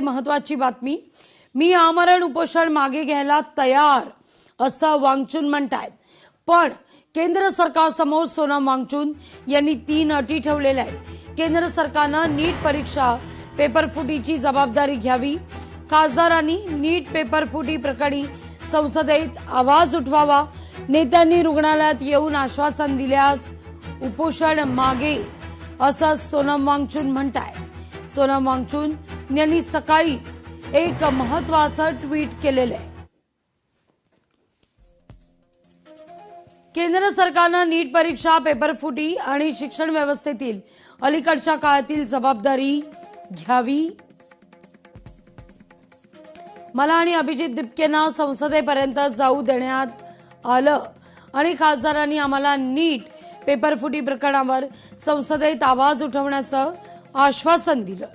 महत्वाची बातमी, मी आमरण उपोषण मागे घ्यायला तयार असं वांगचून म्हणतायत. पण केंद्र सरकारसमोर सोनम वांगचून यांनी 3 अटी ठेवलेल्या आहेत. केंद्र सरकारनं नीट परीक्षा पेपरफुटीची जबाबदारी घ्यावी, खासदारांनी नीट पेपरफुटी प्रकरणी संसदेत आवाज उठवावा, नेत्यांनी रुग्णालयात येऊन आश्वासन दिल्यास उपोषण मागे, असं सोनम वांगचून म्हणतायत. सोनम वांगचून यांनी सकाळीच एक महत्वाचं ट्विट केलेलं आहे. केंद्र सरकारनं नीट परीक्षा पेपरफुटी आणि शिक्षण व्यवस्थेतील अलीकडच्या काळातील जबाबदारी घ्यावी. मला आणि अभिजित दिपकेंना संसदेपर्यंत जाऊ देण्यात आलं आणि खासदारांनी आम्हाला नीट पेपरफुटी प्रकरणावर संसदेत आवाज उठवण्याचं आश्वासन दिलं,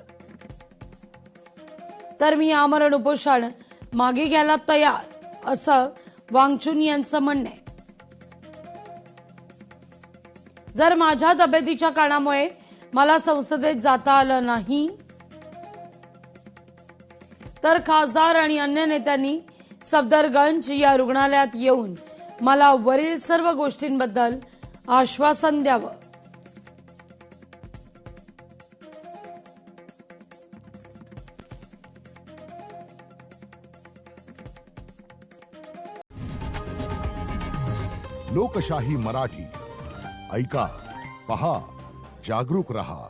तर मी आमरण उपोषण मागे घ्यायला तयार, असं वांगचून यांचं म्हणणं आहे. जर माझ्या तब्येतीच्या कारणामुळे मला संसदेत जाता आलं नाही तर खासदार आणि अन्य नेत्यांनी सफदरगंज या रुग्णालयात येऊन मला वरील सर्व गोष्टींबद्दल आश्वासन द्यावं. लोकशाही मराठी ऐका, पहा, जागरूक रहा.